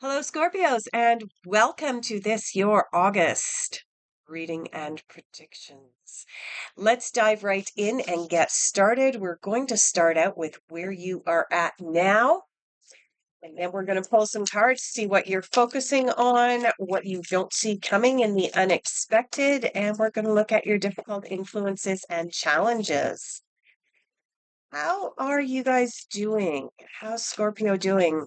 Hello, Scorpios, and welcome to this, your August reading and predictions. Let's dive right in and get started. We're going to start out with where you are at now, and then we're going to pull some cards, see what you're focusing on, what you don't see coming in the unexpected, and we're going to look at your difficult influences and challenges. How are you guys doing? How's Scorpio doing?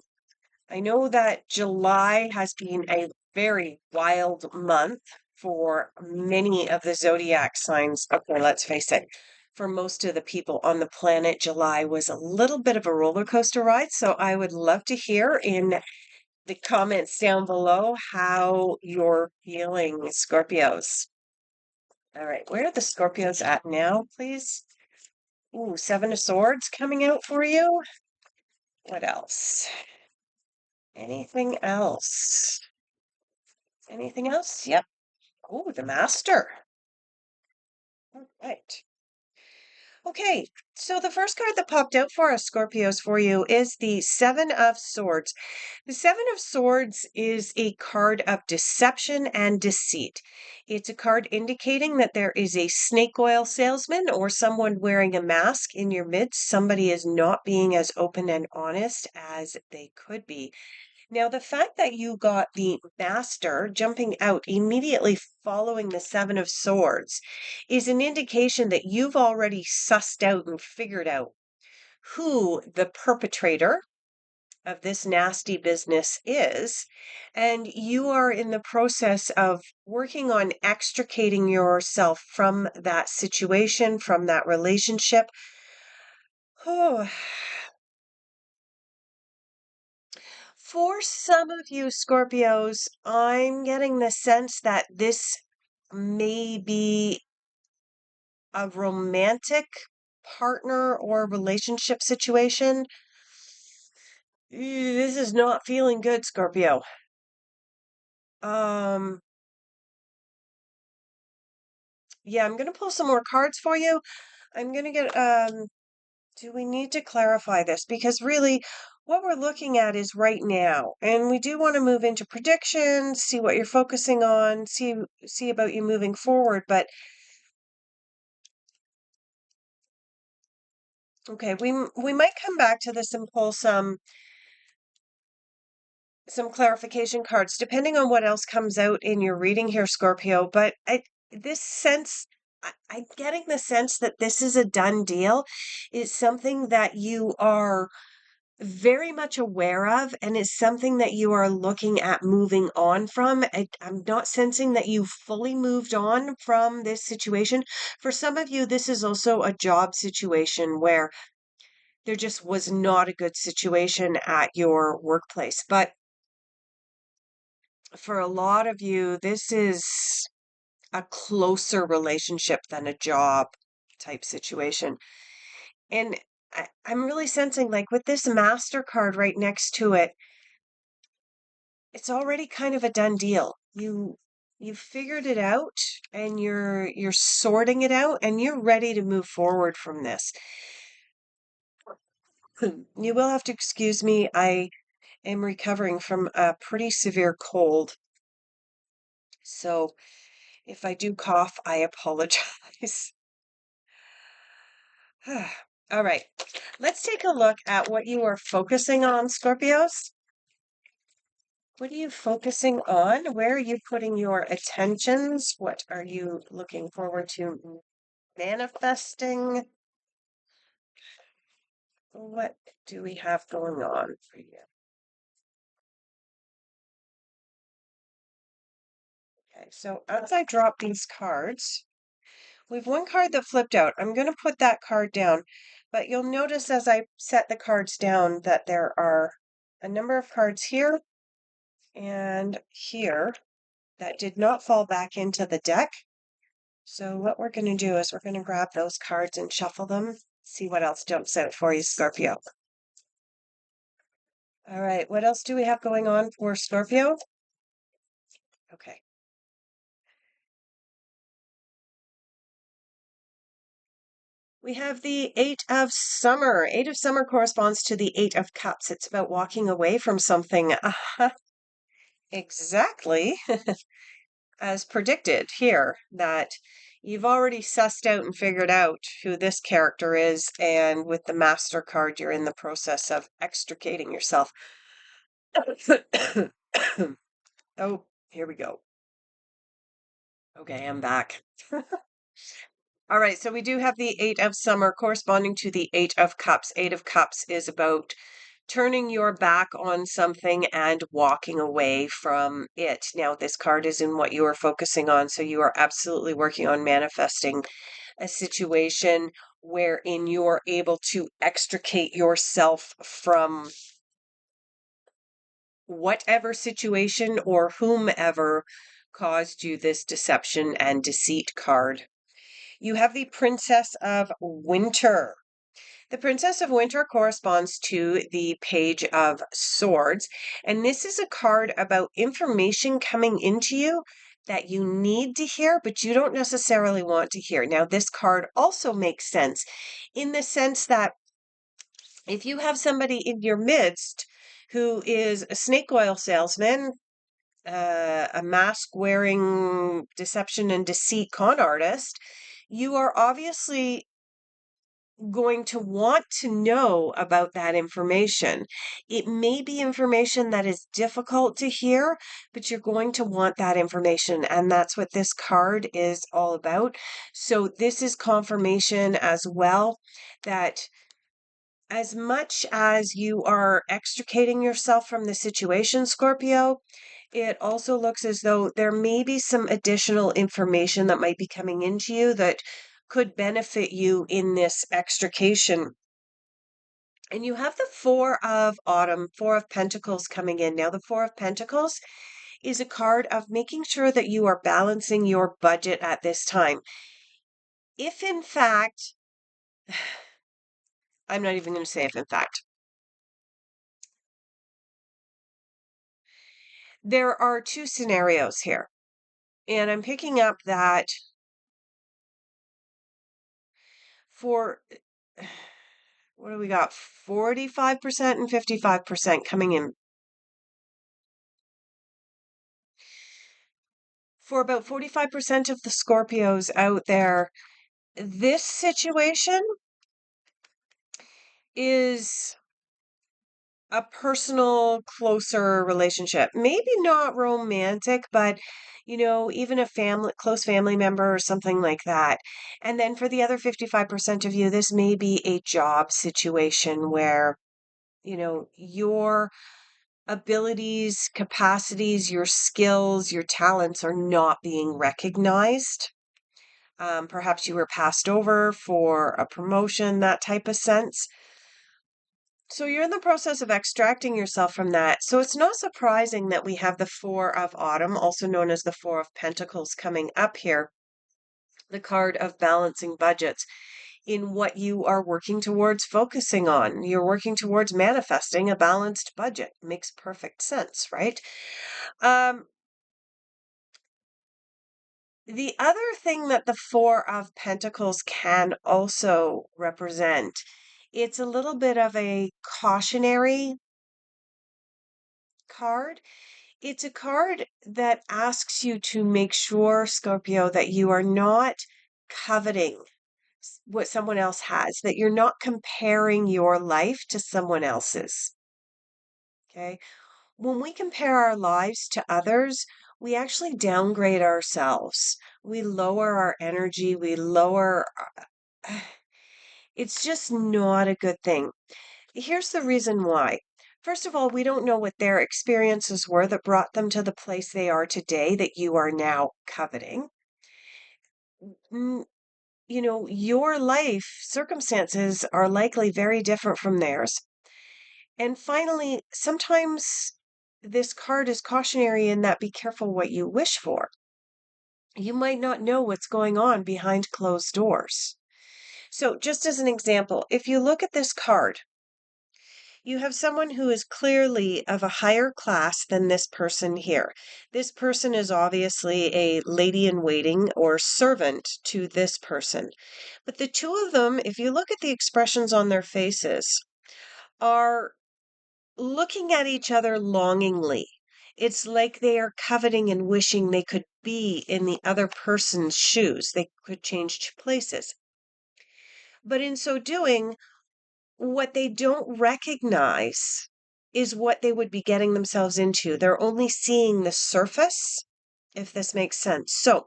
I know that July has been a very wild month for many of the zodiac signs. Okay, let's face it. For most of the people on the planet, July was a little bit of a roller coaster ride. So I would love to hear in the comments down below how you're feeling, Scorpios. All right, where are the Scorpios at now, please? Ooh, Seven of Swords coming out for you. What else? Anything else? Anything else? Yep. Oh, the Master. All right. Okay, so the first card that popped out for us, Scorpios, for you is the Seven of Swords. The Seven of Swords is a card of deception and deceit. It's a card indicating that there is a snake oil salesman or someone wearing a mask in your midst. Somebody is not being as open and honest as they could be. Now, the fact that you got the Master jumping out immediately following the Seven of Swords is an indication that you've already sussed out and figured out who the perpetrator of this nasty business is, and you are in the process of working on extricating yourself from that situation, from that relationship. Oh, for some of you Scorpios, I'm getting the sense that this may be a romantic partner or relationship situation. This is not feeling good, Scorpio. Um, yeah, I'm gonna pull some more cards for you. I'm gonna get, do we need to clarify this? Because really, what we're looking at is right now, and we do want to move into predictions, see what you're focusing on, see about you moving forward. But okay, we might come back to this and pull some clarification cards, depending on what else comes out in your reading here, Scorpio. But this sense. I'm getting the sense that this is a done deal. It's something that you are very much aware of, and is something that you are looking at moving on from. I'm not sensing that you've fully moved on from this situation. For some of you, this is also a job situation where there just was not a good situation at your workplace. But for a lot of you, this is a closer relationship than a job type situation. And I'm really sensing, like, with this Master card right next to it, it's already kind of a done deal. You've figured it out, and you're sorting it out, and you're ready to move forward from this. You will have to excuse me. I am recovering from a pretty severe cold. So if I do cough, I apologize. All right. Let's take a look at what you are focusing on, Scorpios. What are you focusing on? Where are you putting your attentions? What are you looking forward to manifesting? What do we have going on for you? Okay, so as I drop these cards, we have one card that flipped out. I'm going to put that card down, but you'll notice as I set the cards down that there are a number of cards here and here that did not fall back into the deck. So what we're going to do is we're going to grab those cards and shuffle them, see what else jumps out for you, Scorpio. All right, what else do we have going on for Scorpio? Okay. We have the Eight of Summer. Eight of Summer corresponds to the Eight of Cups. It's about walking away from something. exactly as predicted here, that you've already sussed out and figured out who this character is, and with the Master card, you're in the process of extricating yourself. Oh, here we go. Okay, I'm back. All right, so we do have the Eight of Summer corresponding to the Eight of Cups. Eight of Cups is about turning your back on something and walking away from it. Now, this card is in what you are focusing on, so you are absolutely working on manifesting a situation wherein you're able to extricate yourself from whatever situation or whomever caused you this deception and deceit card. You have the Princess of Winter. The Princess of Winter corresponds to the Page of Swords, and this is a card about information coming into you that you need to hear, but you don't necessarily want to hear. Now, this card also makes sense in the sense that if you have somebody in your midst who is a snake oil salesman, a mask wearing deception and deceit con artist, you are obviously going to want to know about that information. It may be information that is difficult to hear, but you're going to want that information. And that's what this card is all about. So, this is confirmation as well that as much as you are extricating yourself from the situation, Scorpio, it also looks as though there may be some additional information that might be coming into you that could benefit you in this extrication. And you have the Four of Autumn, Four of Pentacles coming in. Now, the Four of Pentacles is a card of making sure that you are balancing your budget at this time. If in fact, I'm not even going to say if in fact, there are two scenarios here. And I'm picking up that for what do we got? 45% and 55% coming in. For about 45% of the Scorpios out there, this situation is a personal, closer relationship. Maybe not romantic, but even a family, close family member or something like that. And then for the other 55% of you, this may be a job situation where, your abilities, capacities, your skills, your talents are not being recognized. Perhaps you were passed over for a promotion, that type of sense. So you're in the process of extracting yourself from that. So it's not surprising that we have the Four of Autumn, also known as the Four of Pentacles, coming up here, the card of balancing budgets in what you are working towards focusing on. You're working towards manifesting a balanced budget. Makes perfect sense, right? The other thing that the Four of Pentacles can also represent, it's a little bit of a cautionary card. It's a card that asks you to make sure, Scorpio, that you are not coveting what someone else has, that you're not comparing your life to someone else's. Okay? When we compare our lives to others, we actually downgrade ourselves. We lower our energy, we lower. It's just not a good thing. Here's the reason why. First of all, we don't know what their experiences were that brought them to the place they are today that you are now coveting. Your life circumstances are likely very different from theirs. And finally, sometimes this card is cautionary in that be careful what you wish for. You might not know what's going on behind closed doors. So, just as an example, if you look at this card, you have someone who is clearly of a higher class than this person here. This person is obviously a lady in waiting or servant to this person. But the two of them, if you look at the expressions on their faces, are looking at each other longingly. It's like they are coveting and wishing they could be in the other person's shoes. They could change places. But in so doing, what they don't recognize is what they would be getting themselves into. They're only seeing the surface, if this makes sense. So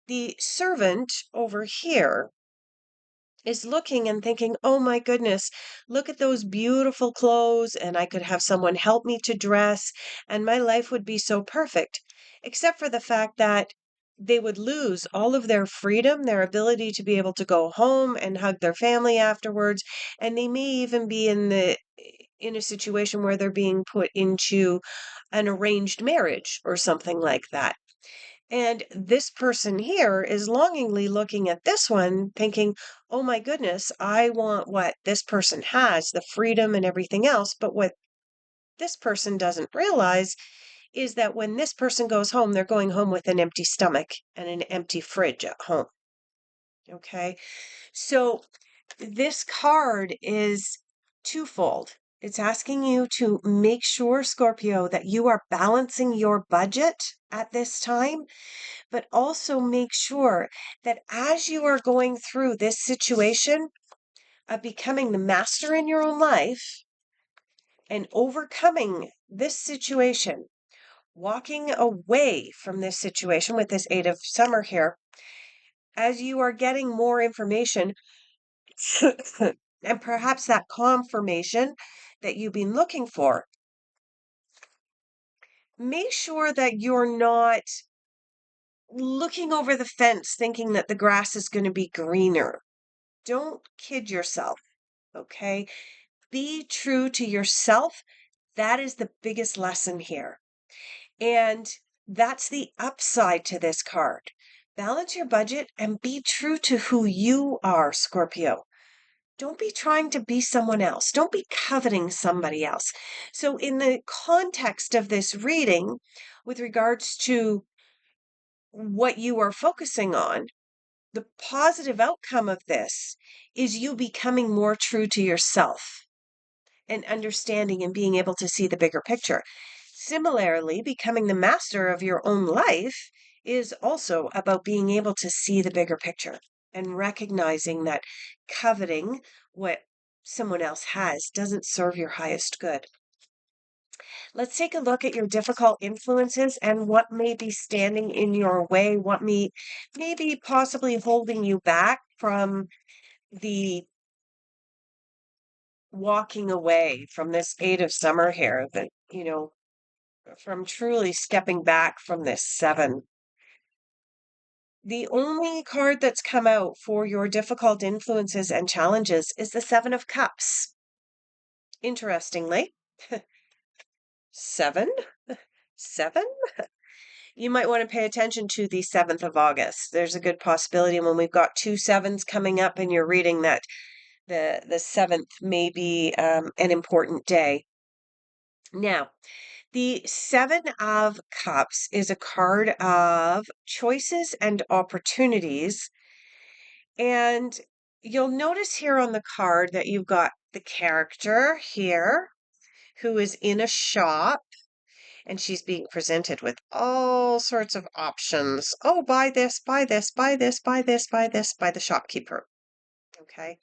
the servant over here is looking and thinking, oh my goodness, look at those beautiful clothes, and I could have someone help me to dress, and my life would be so perfect, except for the fact that they would lose all of their freedom, their ability to be able to go home and hug their family afterwards, and they may even be in a situation where they're being put into an arranged marriage or something like that. And this person here is longingly looking at this one, thinking, oh my goodness, I want what this person has, the freedom and everything else. But what this person doesn't realize is that when this person goes home, they're going home with an empty stomach and an empty fridge at home. Okay. So this card is twofold. It's asking you to make sure, Scorpio, that you are balancing your budget at this time, but also make sure that as you are going through this situation of becoming the master in your own life and overcoming this situation, walking away from this situation with this Eight of Summer here, as you are getting more information and perhaps that confirmation that you've been looking for, make sure that you're not looking over the fence thinking that the grass is going to be greener. Don't kid yourself, okay? Be true to yourself. That is the biggest lesson here. And that's the upside to this card. Balance your budget and be true to who you are, Scorpio. Don't be trying to be someone else. Don't be coveting somebody else. So, in the context of this reading, with regards to what you are focusing on, the positive outcome of this is you becoming more true to yourself and understanding and being able to see the bigger picture. Similarly, becoming the master of your own life is also about being able to see the bigger picture and recognizing that coveting what someone else has doesn't serve your highest good. Let's take a look at your difficult influences and what may be standing in your way, what may be possibly holding you back from the walking away from this Eight of Summer here, that, from truly stepping back from this Seven. The only card that's come out for your difficult influences and challenges is the Seven of Cups. Interestingly, seven, seven. You might want to pay attention to the 7th of August. There's a good possibility when we've got two sevens coming up in your reading that the 7th may be an important day. Now, the Seven of Cups is a card of choices and opportunities. And you'll notice here on the card that you've got the character here who is in a shop, and she's being presented with all sorts of options. Oh, buy this, buy this, buy this, buy this, buy this, by the shopkeeper. Okay.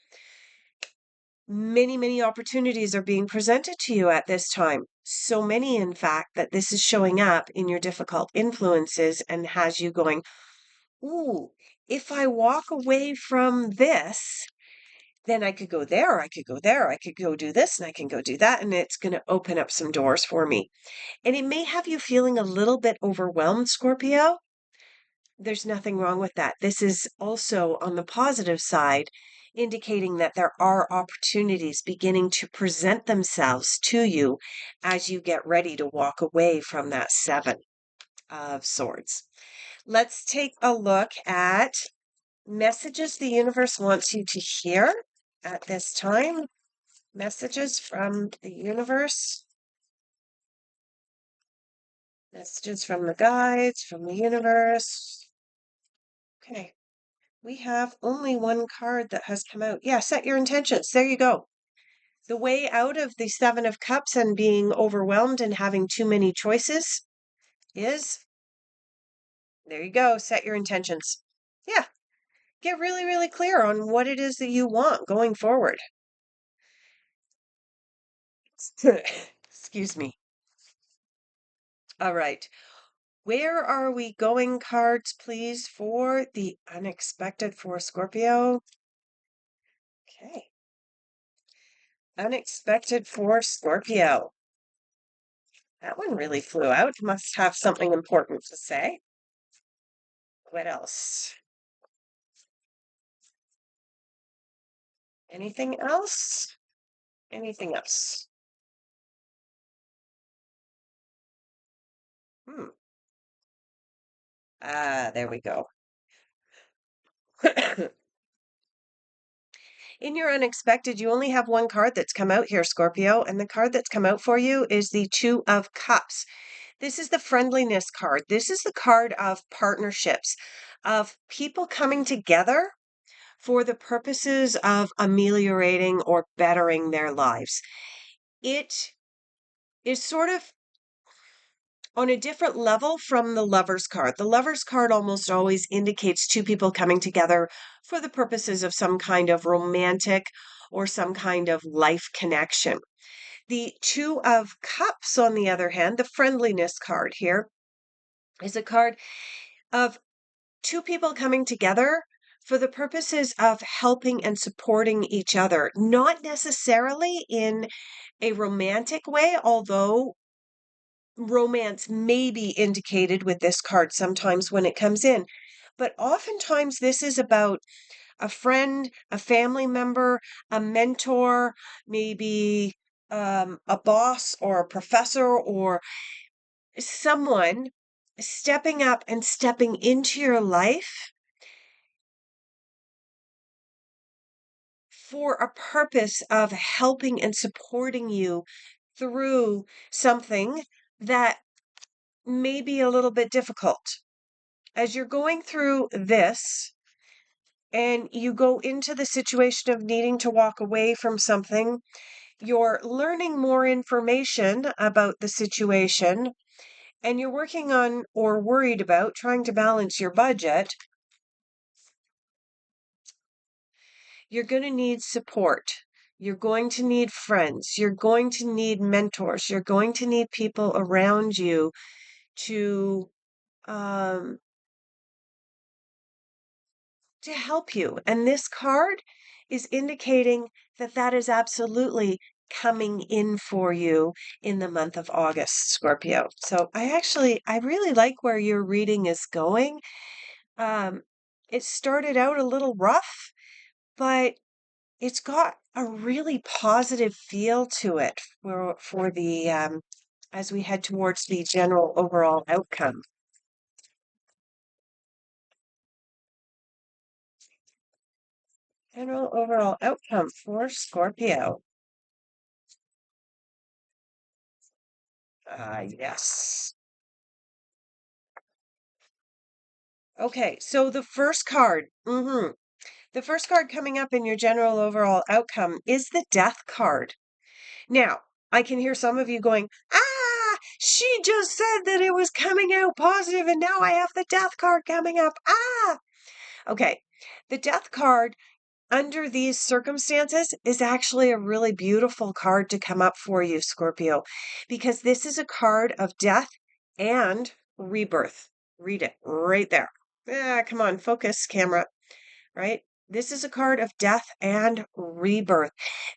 Many, many opportunities are being presented to you at this time. So many, in fact, that this is showing up in your difficult influences and has you going, ooh, if I walk away from this, then I could go there, I could go there, I could go do this, and I can go do that, and it's going to open up some doors for me. And it may have you feeling a little bit overwhelmed, Scorpio. There's nothing wrong with that. This is also on the positive side, indicating that there are opportunities beginning to present themselves to you as you get ready to walk away from that Seven of Swords. Let's take a look at messages the universe wants you to hear at this time. Messages from the universe. Messages from the guides, from the universe. Okay. We have only one card that has come out. Yeah, set your intentions. There you go. The way out of the Seven of Cups and being overwhelmed and having too many choices is, there you go, set your intentions. Yeah, get really, really clear on what it is that you want going forward. Excuse me. All right. Where are we going, cards, please, for the unexpected for Scorpio? Okay. Unexpected for Scorpio. That one really flew out. Must have something important to say. What else? Anything else? Anything else? Hmm. Ah, there we go. In your unexpected, you only have one card that's come out here, Scorpio, and the card that's come out for you is the Two of Cups. This is the friendliness card. This is the card of partnerships, of people coming together for the purposes of ameliorating or bettering their lives. It is sort of on a different level from the Lover's card. The Lover's card almost always indicates two people coming together for the purposes of some kind of romantic or some kind of life connection. The Two of Cups, on the other hand, the friendliness card here, is a card of two people coming together for the purposes of helping and supporting each other, not necessarily in a romantic way, although romance may be indicated with this card sometimes when it comes in. But oftentimes, this is about a friend, a family member, a mentor, maybe a boss or a professor or someone stepping up and stepping into your life for a purpose of helping and supporting you through something that may be a little bit difficult. As you're going through this and you go into the situation of needing to walk away from something, you're learning more information about the situation and you're working on or worried about trying to balance your budget. You're going to need support. You're going to need friends. You're going to need mentors. You're going to need people around you um, to help you. And this card is indicating that that is absolutely coming in for you in the month of August, Scorpio. So I really like where your reading is going. Um, it started out a little rough, but it's got a really positive feel to it for the as we head towards the general overall outcome. General overall outcome for Scorpio. Yes. Okay, so the first card, the first card coming up in your general overall outcome is the Death card. Now, I can hear some of you going, she just said that it was coming out positive and now I have the Death card coming up. Okay, the Death card under these circumstances is actually a really beautiful card to come up for you, Scorpio, because this is a card of death and rebirth. Read it right there. Come on, focus, camera, right? This is a card of death and rebirth.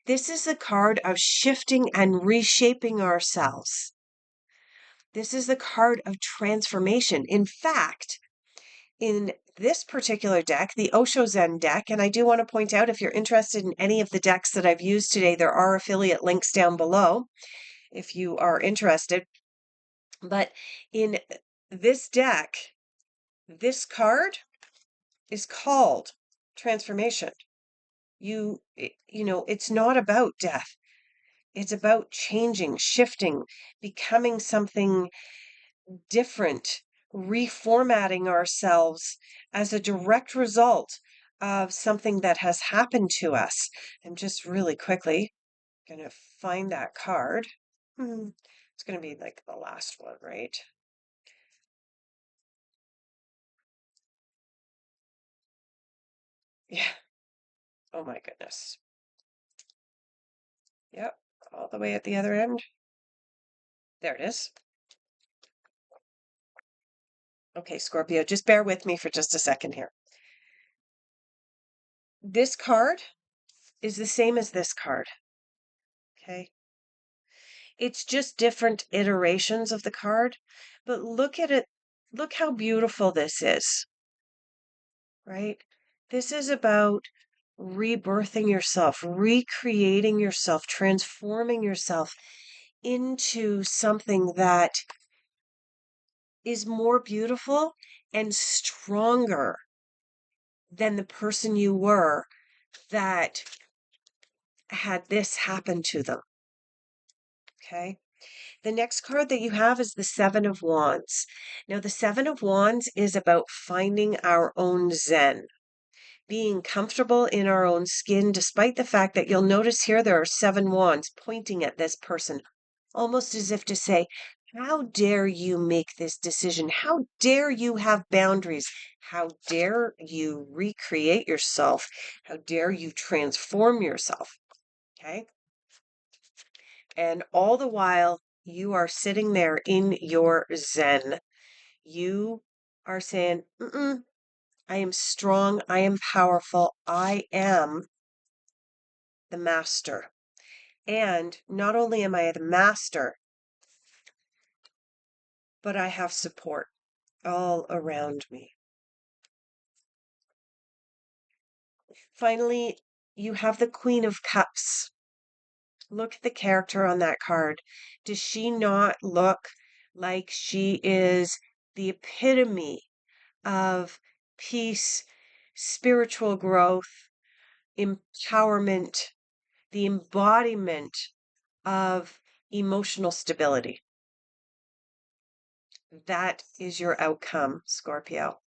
This is a card of shifting and reshaping ourselves. This is the card of transformation. In fact, in this particular deck, the Osho Zen deck, and I do want to point out if you're interested in any of the decks that I've used today, there are affiliate links down below if you are interested. But in this deck, this card is called transformation. It's not about death. It's about changing, shifting, becoming something different, reformatting ourselves as a direct result of something that has happened to us. I'm just really quickly going to find that card. It's going to be like the last one, right? Yeah. Oh my goodness. Yep. All the way at the other end. There it is. Okay, Scorpio, just bear with me for just a second here. This card is the same as this card. Okay. It's just different iterations of the card, but look at it. Look how beautiful this is, right? This is about rebirthing yourself, recreating yourself, transforming yourself into something that is more beautiful and stronger than the person you were that had this happen to them. Okay. The next card that you have is the Seven of Wands. Now, the Seven of Wands is about finding our own Zen, being comfortable in our own skin, despite the fact that you'll notice here there are 7 wands pointing at this person, almost as if to say, how dare you make this decision? How dare you have boundaries? How dare you recreate yourself? How dare you transform yourself? Okay. And all the while, you are sitting there in your Zen. You are saying, I am strong. I am powerful. I am the master. And not only am I the master, but I have support all around me. Finally, you have the Queen of Cups. Look at the character on that card. Does she not look like she is the epitome of peace, spiritual growth, empowerment, the embodiment of emotional stability? That is your outcome, Scorpio.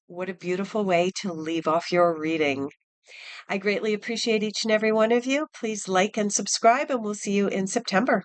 What a beautiful way to leave off your reading. I greatly appreciate each and every one of you. Please like and subscribe, and we'll see you in September.